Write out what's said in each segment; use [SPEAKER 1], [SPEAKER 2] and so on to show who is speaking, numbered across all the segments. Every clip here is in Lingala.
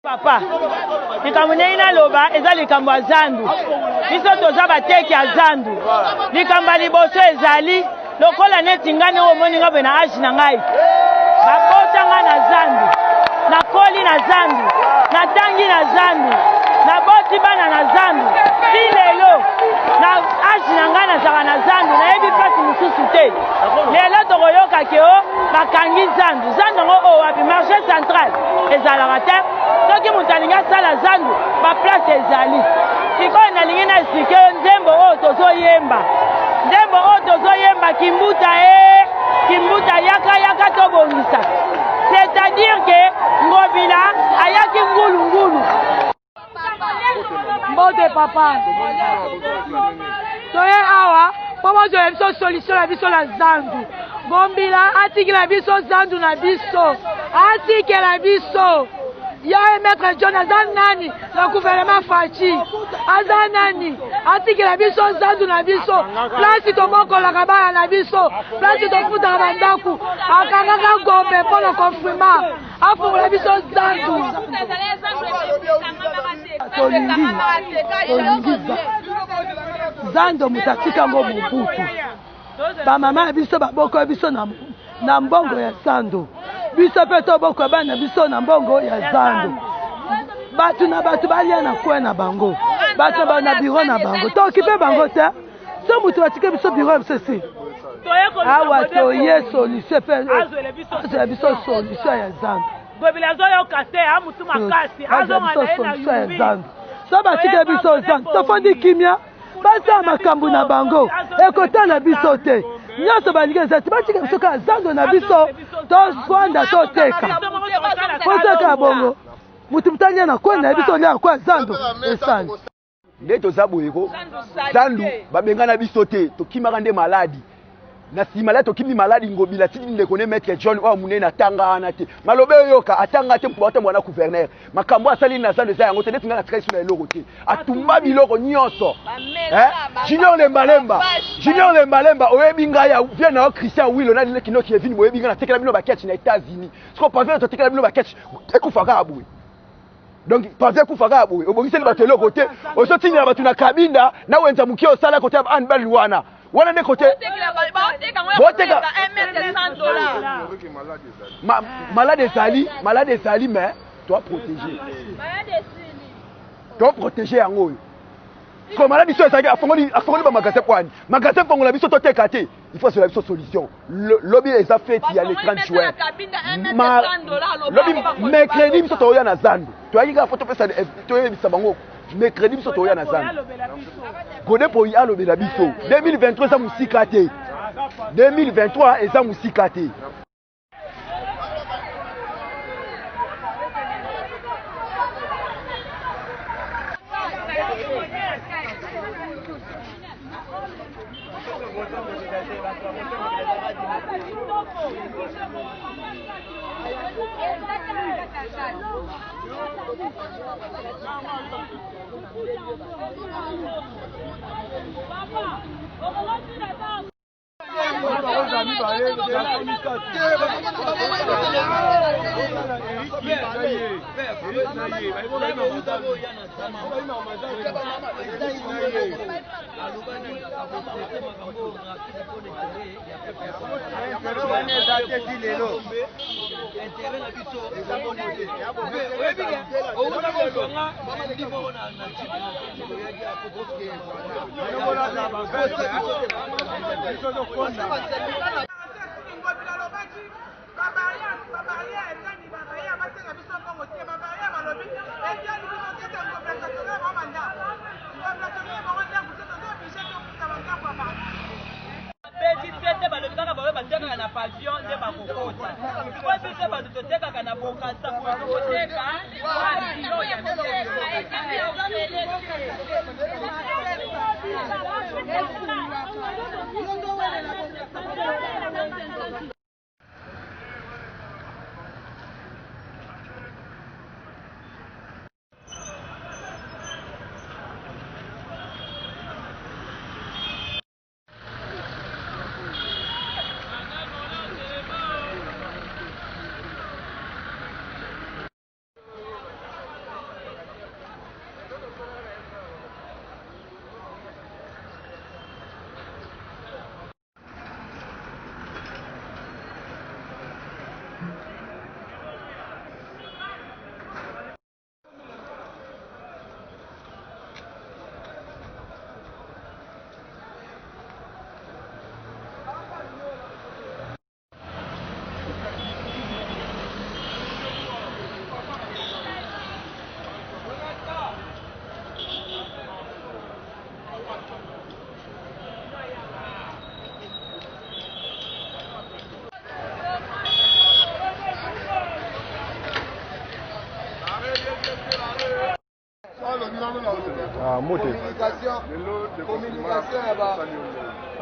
[SPEAKER 1] Papa, likambo ndenge naloba eza likambo ya zandu. Biso toza bateki ya zandu. Likambo liboso ezali lokola neti ngani omoni nga bwe na age na ngai. Babota nga na zandu. Nakoli na zandu. Natangi na zandu. Naboti bana na zandu. Si lelo na age na ngai nazala na zandu nayebi pasi mosusu te. Lelo tokoyoka ke o bakangi zandu. Zandu ngo o wapi marché central ezalaka te. Soki moto alingi asala zandu baplace ezali. Sikoyo nalingi na esike nzembo oyo tozoyemba. Nzembo oyo tozoyemba kimbuta kimbuta yaka tobongisa. C'est-à-dire que Ngobila ayaki ngulu. Mbote papa. Toye awa, pomo zo biso solution la biso la zandu. Ngobila atikela biso zandu na biso. Atikela biso. Y'a maître John Azanani, le gouvernement Fachi. Azanani, article la biso, zandu na biso. Place to moko la kabala na biso. Place to futa bandaku. Akanga gombe pour le confinement. Afu la biso zandu. Zandu mutatika ngo mubutu. Ba mama biso ba boko biso na mbongo ya zandu. Biso pe to boko bana biso na mbongo ya zandu. Batu na batu balia na kwe na bango. Batu ba na biro na bango. To okipe bango te. So mutu atike biso biro MCC. Awa to ye solution pe. Azwe biso solution ya zandu.
[SPEAKER 2] Gobilazo yo kase amutu makasi. Azo
[SPEAKER 1] solution ya zandu. So batike biso zandu. To fondi kimia. Basa makambu na bango. Ekota na biso te. Nyoso balinga zati batike biso ka zandu na biso. To swanda to teka. Kotaka bongo. Mutu mutanya na kwenda biso nya kwa zandu esani.
[SPEAKER 3] Ndeto zaboyeko. Zandu babengana biso te to kimaka nde maladi. Na si maladi to kimi maladi Ngobila tidi ndeko ne maître John wa munena tanga na te. Malobe yoka atanga te mpo mwana gouverneur. Makambo asali na zandu za yango te ndetinga na treisu na eloko te. Atumba biloko nyonso. Junior Lembalemba oyebi ngaya vient na Christian Willo na le kinoti evini oyebi ngana tekela bino ba catch na États-Unis. Siko pas to tekela bino ba catch ekufaka abui. Donc pas ekufaka abui. Obongiseli bato eloko te. Osoti na bato na kabinda na wenza mukio sala kote an balwana. Wana ne côté boteka malade ezali mais toi protéger yango. Ko malade biso ezali afongoli ba magasin kwani magasin fongola biso to teka te. Il faut la solution. Lobby les a fait il y a les 30 juin. Lobby mercredi biso to ya na zandu. To ayi ga photo pesa to ya bisabango. Mercredi biso to ya na zandu. Kode po ya lobela biso 2023 za musika te. 2023 eza musika te.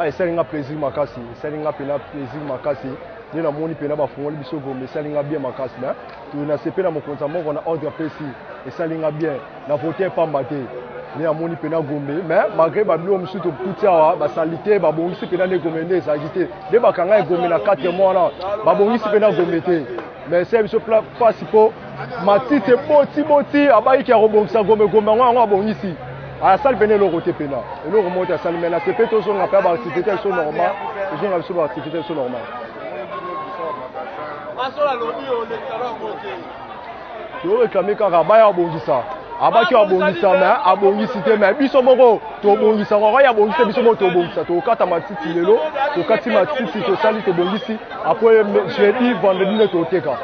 [SPEAKER 4] esalinga plaisir makasi esalinga pena plaisir makasi nde namoni pena bafungoli biso Gombe esalinga bien makasi me tona sepe na mokonzi moko na ordre apesi esalinga bien na vote pamba te nde namoni pena Gombe mais malgré babilo mosusu tokuti awa basalite babongisi pena nde Gombe nde ezalaki te nde bakanga Gombe na 4 mois wana babongisi pena Gombe te mais se biso place mpo matite boti abayiki ya kobongisa Gombe yango yango abongisi asali pene eloko te pena eloko moko te asali me na sepe tozonga mpe baactivité biso normal tozonga biso baactivité biso normal toreklame kaka baya abongisa abaki abongisa me abongisi te me biso moko tobongisa kaka ya abongisi te biso moko tobongisa tokata matiti lelo tokati matiti tosali tobongisi apres jeudi vendredi nde toteka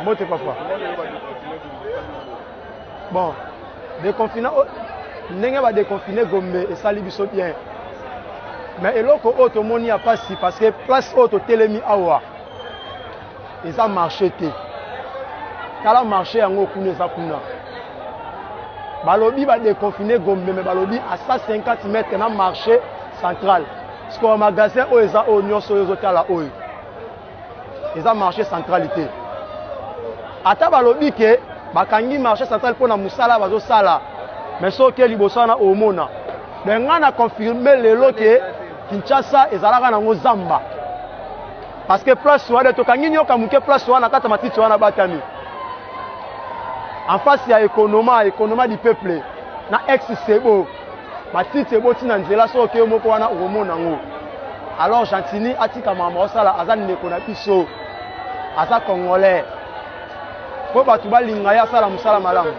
[SPEAKER 4] mote papa bon déconfiné ndenge ba déconfiné Gombe esali biso bien mais eloko oyo tomoni ya pasi parce que place oyo totelemi awa eza marché te tala marché yango kuna eza kuna balobi ba déconfiné Gombe mais balobi à 150 mètres na marché central parce que magasin oyo eza oyo nyonso oyo ezotala oyo eza marché centralité ata balobi ke bakangi marché central pour na musala bazosala mais soki liboso na omona mais nga na confirmer lelo ke Kinshasa ezalaka nango zamba parce que place wana tokangi nyoka muke place wana kata matiti wana batami en face ya économie du peuple na ex-sebo matiti eboti na nzela soki moko wana omona ngo alors Gentini atika mama osala aza ndeko na biso aza congolais po batu balinga ya sala musala malamu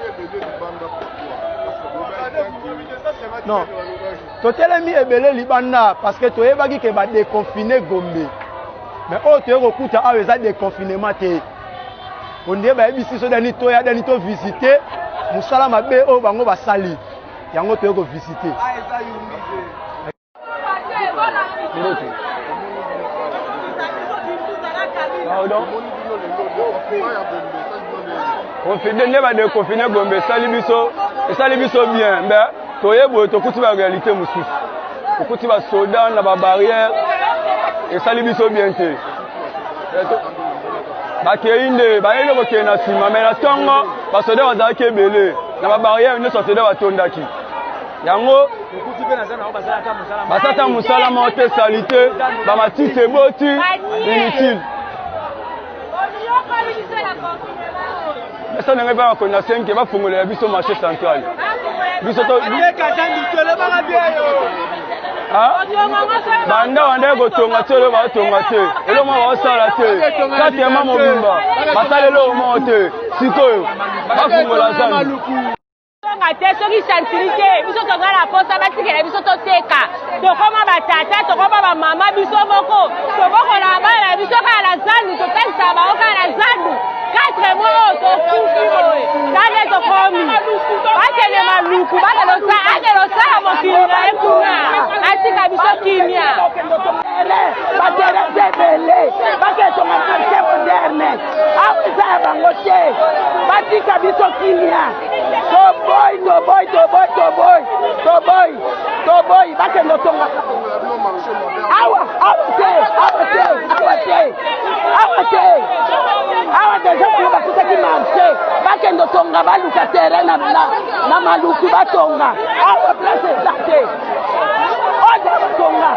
[SPEAKER 4] non totelemi ebele libanda parce que toyebaki ke ba déconfiné Gombe mais oyo toyekokuta awa eza déconfinement te ondie bayebisi so dani to visiter musala mabe oyo bango basali yango toyeko visiter
[SPEAKER 5] Confine ne ba déconfiné Gombe esali biso bien mais toyebo tokuti ba réalité mosusu tokuti ba soda na ba barrière esali biso bien te bakeinde bayele kokende na nsima mais na ntongo basoda bazalaki ebele na ba barrière nyonso soda batondaki yango basata mosala moko te salite bamatiti eboti inutile esa ndenge mpe bakona 5 bafongolela biso marché central biso banda wanda kotonga te elo batonga te elo mwa baosala te katema mobimba basala elo moko te sikoyo bafongola zandu
[SPEAKER 6] te soki santili te biso toza na posa batikela biso toteka tokoma batata tokoma bamama biso moko tobokola bana biso kaka na zandu totekisa bango kaka na zandu 4 mois oyo tokufi boye tande tokomi bakende maluku akende osala mokili na ye kuna atika biso kimia
[SPEAKER 1] batere ebele baketonga marché moderne awa eza ya bango te batika biso kimia toboy bakende otonga awa deja kuyo bakutaki marché bakende otonga baluka terrain na maluku batonga awa place eza te oza batonga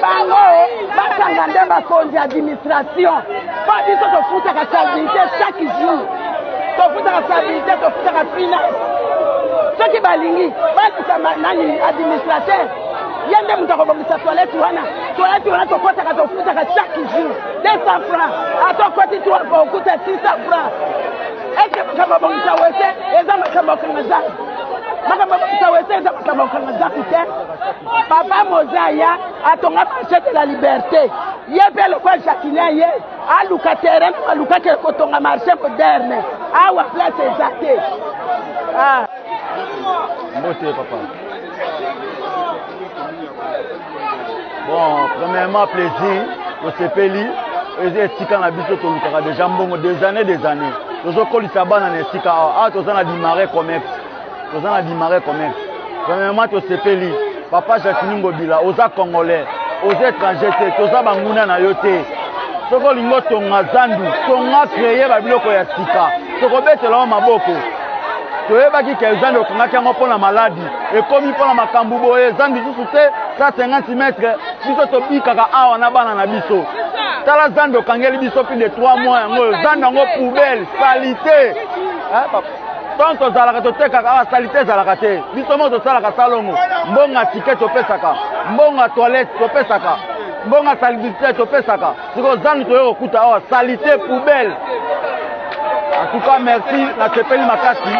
[SPEAKER 1] bango basanga nde bakonzi administration po biso tofutaka stabilité chaque jour tofutaka stabilité tofutaka finance soki balingi baluka nani administrateur ye nde moto akobongisa toilette wana tokotaka tofutaka chaque jour 200 francs atokoti 3 fois okuta 600 francs eke makambo abongisa wese eza makambo okanga zaku makambo abongisa wese eza makambo okanga zaku te papa mozaya atonga marché de la liberté ye mpe lokwa jacquelin ye aluka terrain alukaki kotonga marché moderne awa place eza te
[SPEAKER 7] mbote papa. Bon, premièrement, plaisir, au CPLI, et Sika na biso tolukaka déjà mbongo des années. Tozo kolisa bana na Sika toza na démarrer commerce. Premièrement, to CPLI, papa Jacqueline Ngobila, oza congolais, oza étranger te, toza banguna na yo te. Soko lingo tonga zandu, tonga créer ba biloko ya Sika. Soko betela maboko. Toyebaki ke zandu okangaki yango mpona maladi ekomi mpona makambo boye zandu lisusu te 150 mètres biso tobikaka awa na bana na biso tala zandu okangeli biso plus de 3 mois yango zandu yango poubelle salité tant tozalaka totekaka awa salité ezalaka te biso moko tosalaka salongo mbonga tike topesaka mbonga toilette topesaka mbonga salubrité topesaka siko zandu toye kokuta awa salité poubelle. En tout cas merci na sepeli makasi.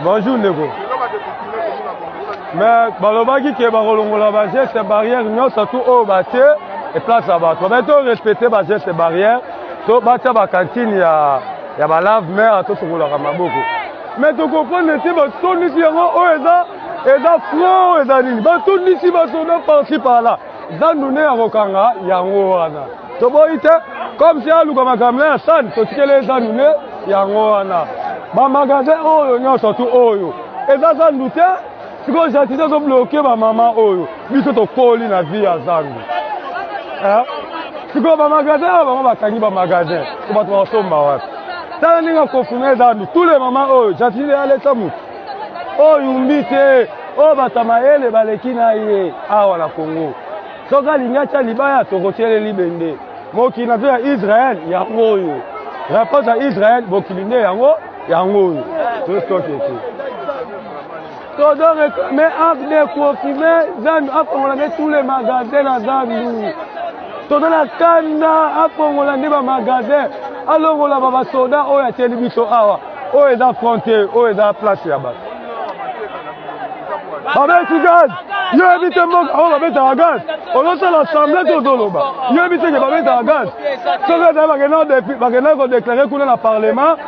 [SPEAKER 5] Bonjour Nego. mais balobaki ke bakolongola bageste barrière nyonso tu oyo batie eplace ya bato mais to respecte bageste barrière to batia bakantine ya balave mer tosongolaka maboko mais tokopone te batondisi yango oyo eza fro oyo eza nini batondisi basoda parci par là zandu nde ya kokanga yango wana toboyi te comme si aluka makambo ya sane totikele zandu nde yango wana bamagasin oyo nyonso tu oyo eza zandu te sikoyo jatise ezobloke bamama oyo biso tokoli na vie ya zandu sikoyo bamagasin oyo bango bakangi bamagasin po bato bakosomba wapi tala ndenge akofuna ezandu tous les mama oyo jatise aleta motu oyo yumbi te oyo bato mayele baleki na ye awa na Congo soki alingi atya libaya tokotieleli bende mokili na to ya Israel yango oyo rapport ya Israel bokili nde yango oyo tostoke te todore mais acte de confirmer zandu afongola nde tous les magasins na zandu tozala kanda afongola nde bamagasin alongola babasoda oyo atieli biso awa oyo eza frontiere oyo eza place ya bato babeti gaz yoyebi te mboka oyo babetaka gaz olosala assemble tozoloba yoyebi teke babetaka gaz soki ezali bakenda kodeklare kuna na parlement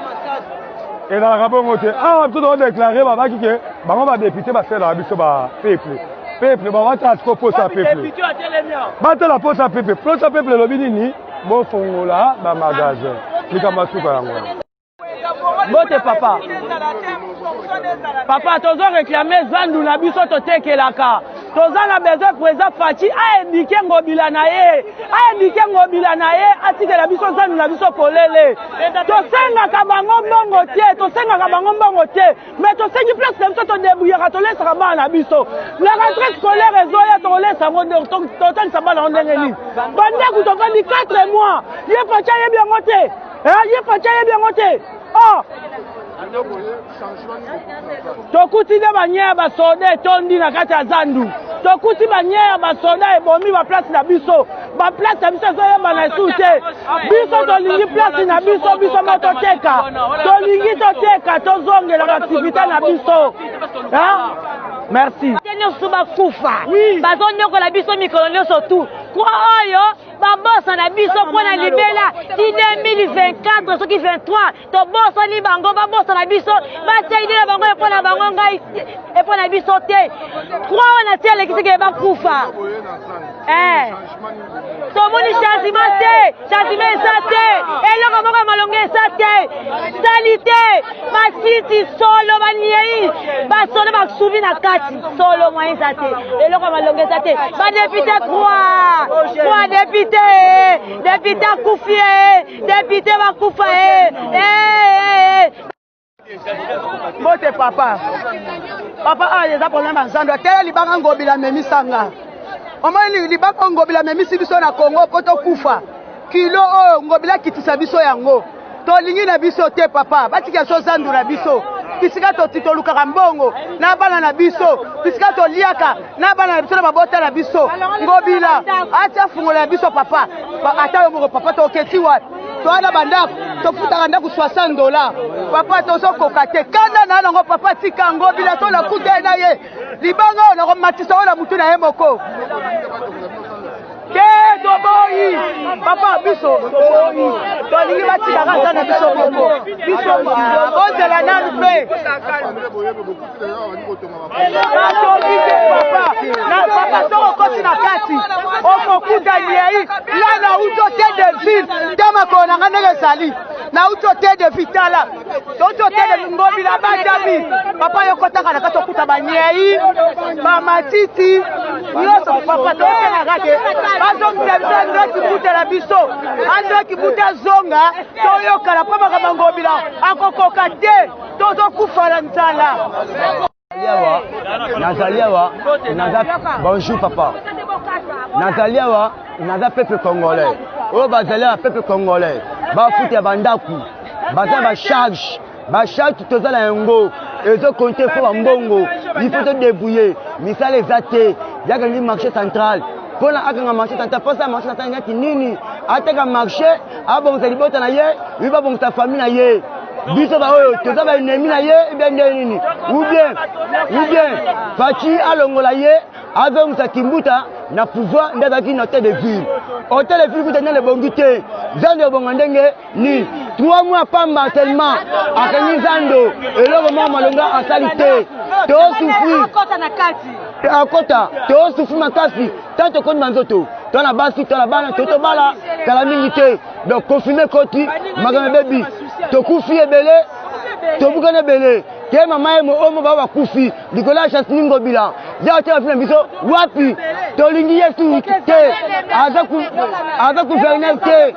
[SPEAKER 5] ezalaka bongo te awa biso tokodeklare babaki ke bango badepute baselaka biso bapeuple babatala siko posa ya peuple batala posa ya peuple posa ya peuple elobi nini bofongola bamagasin likambo asuka yango
[SPEAKER 1] bote papa tozo réclamer zandu na biso totekelaka toza na besoin président Faci aindike ngobila na ye atikela biso zandu na biso polele tosengaka bango mbongo te mais tosengi place na biso todebuyaka tolesaka bana na biso la rentrée scolaire ezoya tolesa yango totalisa bana yango ndenge nini bandeku tofandi 4 mois ye Faci ayebi yango te tokuti nde banye ya basoda etondi na kati ya zandu tokuti banye ya basoda ebomi baplace na biso ezoyeba na esu te biso tolingi place na biso mototeka tolingi toteka tozongela baaktivité na biso merci
[SPEAKER 6] nyonso bakufa bazonyokola biso mikolo nyonso tu kwa oyo babosa na biso mpona libela ti 2024 soki 23 tobosani bango babosa na biso batia ide na bango epona bango ngai epona biso te kwa oyo natia lekisiki bakufa tomoni changement eza te eloko moko ya malongo eza te sali te matiti solo baniei basoda basubi na kati solo mwa eza te eloko ya malongo eza te badepute kwa depute akufi depute bakufa
[SPEAKER 1] bote papa awa eza problème ya zandu atela libanga ngobila memisanga omoni libanga ngobila memisi biso na Congo po tokufa kilo oyo ngobila kitisa biso yango tolingi na biso te papa batika so zandu na biso bisika tolukaka mbongo na bana na biso bisika toliaka na bana na biso na babota na biso ngobila atia fungola na biso papa ata yo moko papa toketi wapi toana bandako tofutaka ndako $60 papa tozokoka te kanda na nango papa tika ngobila tolakuta na ye libanga oyo nakomatisa oyo na mutu na ye moko ke toboyi papa biso toboyi tolingi batikaka ata na biso moko biso ozela nanu mpe papa sokokoti na kati okokuta niei la na uto te de ville te makolo na nga ndenge ezali na uto te de vitala uto te de ngobila badabi papa yokotaka na kati okuta baniei bamatiti nyonso papa tokenaka te bazongisa biso andoki butela biso andoki buta zonga toyokala mpo makambo ngobila akokoka te tozokufa na nzala
[SPEAKER 3] nazali awa bonjour papa nazali awa naza peuple congolais oyo bazali awa peuple congolais bafuta ya bandaku baza bacharge tozala yango ezokonte fo bambongo ifo todebouye misala eza te yakangi marché central mpona akanga marché central mposa marché central nyati nini ateka marché abongisa libota na ye wi babongisa famille na ye biso baoyo toza baennemi na ye ebia nde nini ou bien
[SPEAKER 8] ou bien Fachi alongola ye avec sa kimbuta na pouvoir ndabaki na hôtel de ville. Hôtel de ville vous tenez le bongité. Zando bongandenge ni 3 mois pas seulement akani Zando et le moment malonga en salité. To souffrir. Akota to souffrir makasi. Tant que konde manzoto. Dans la base, dans la balle, tout au bala, dans la minute. Donc confirmer koti, magana baby. To kufi ebele, to bugana belé. Ke mama mo omo ba kufi, dikola chance ningo bila. Ja ta fina biso wapi? To lingi yesu te. Aza ku faire te.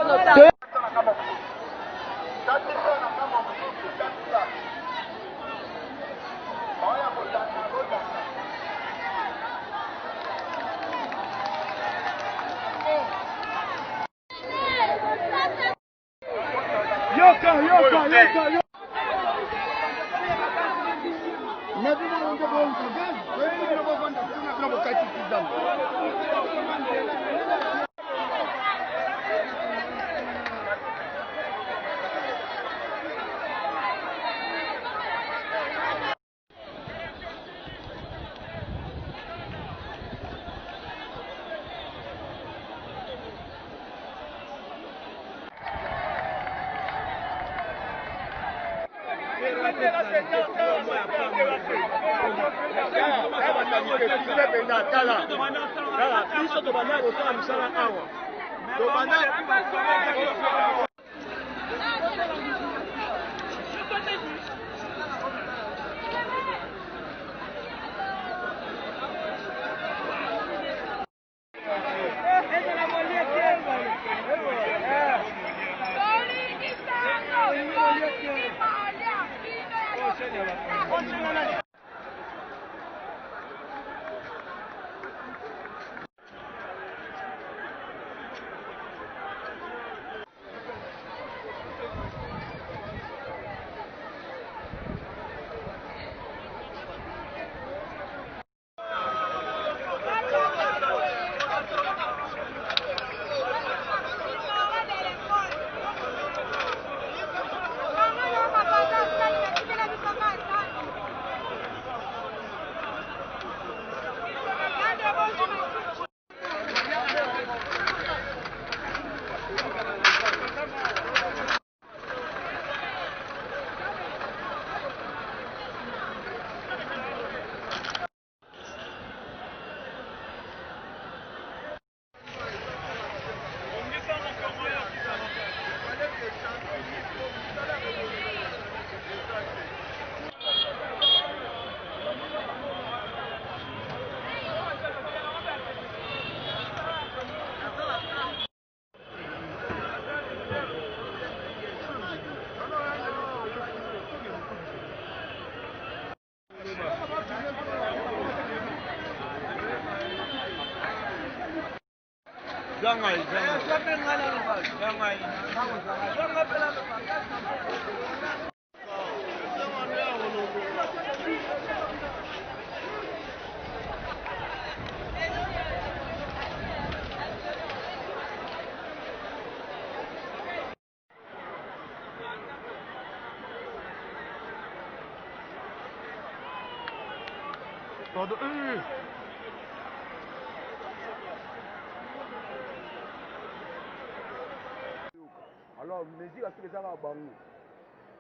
[SPEAKER 3] Alors, mesure à ce que les Arabes ont.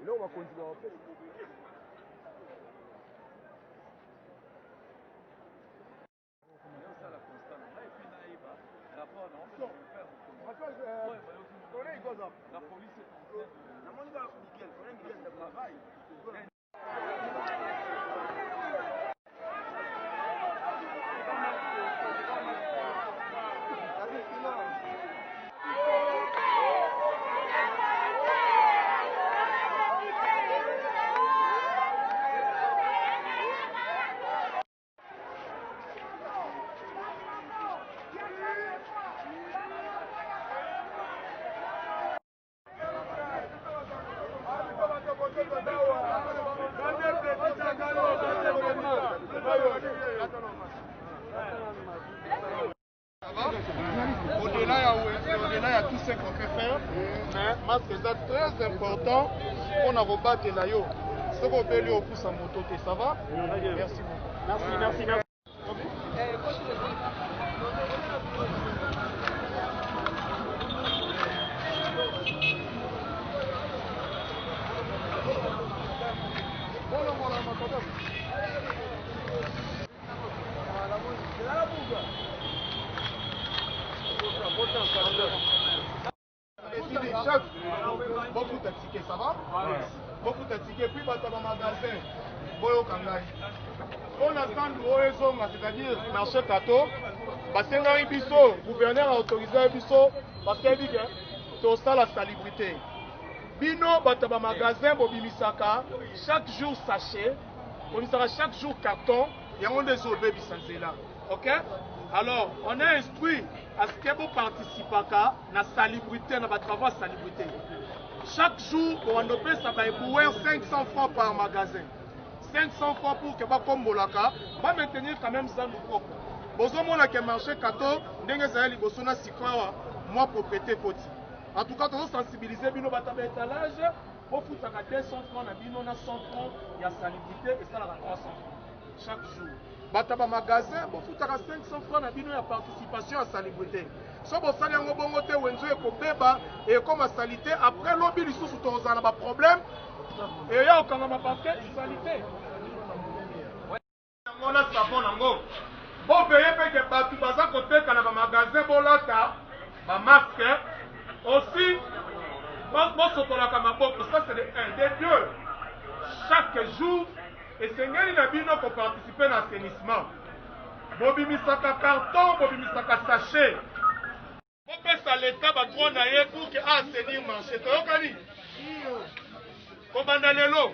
[SPEAKER 3] Et là, on va continuer à faire. La police est en train de travail. Au-delà de tout ce qu'on peut faire, mais c'est très important pour nous rebattre là.
[SPEAKER 9] Soko Obeli au pouce à moto, ça va? Merci beaucoup. Merci. Chef, beaucoup de tickets, ça va? Beaucoup de tickets, puis dans le magasin, Boyo Kangai. On attend c'est-à-dire marché Kato, parce que le gouverneur a autorisé un biso, parce qu'il dit que c'est ça la salubrité. Bino, dans le magasin, Bobimisaka, chaque jour sachet, Bobimisaka chaque jour carton, il y a un des obés là. Ok? Alors, on a instruit à ce que vous participez à la salubrité, à la travail de salubrité. Chaque jour, on a ça va ébouer 500 francs par magasin. 500 francs pour que vous comme Molaka, va maintenir quand même ça nous propre. Bozo mona ke marché kato, ndenge za li bosona sikwa moi propriété poti. En tout cas, on sensibiliser bino batabe étalage, pour foutre à 200 francs na bino na 100 francs, il y a salubrité et ça la 300 francs chaque jour. Bataba magasin, pour foutre à 500 francs na bino il y a participation à salubrité. So bo sali yango bongo te wenzo e kobeba et comme salité après lobby lisusu tozana ba problème et ya okanga ma parce que salité. On a savon nango. Bon payer que partout baza côté kana ba magasin bolata ba masque aussi bon sokola kama boko ça c'est un des deux chaque jour et sengeli na bino pour participer à l'assainissement. Bobi misaka carton, bobi misaka sachet. Popesa l'état ba droit na ye pour que assainir marché. Toyokani. Kobanda lelo.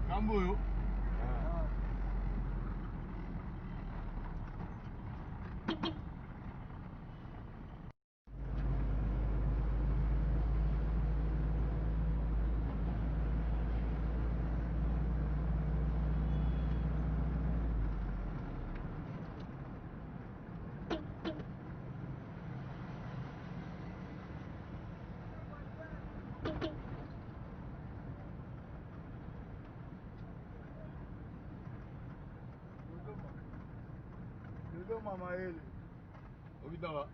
[SPEAKER 9] Kamboyo. Mama ele. Obidawa.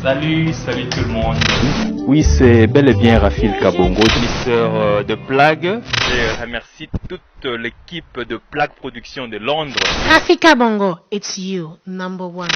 [SPEAKER 10] Salut tout le monde.
[SPEAKER 11] Oui, c'est bel et bien Rafil Kabongo,
[SPEAKER 10] Ministère de Plague. Je remercie toute l'équipe de Plague Production de Londres.
[SPEAKER 12] Rafil Kabongo, it's you, number one.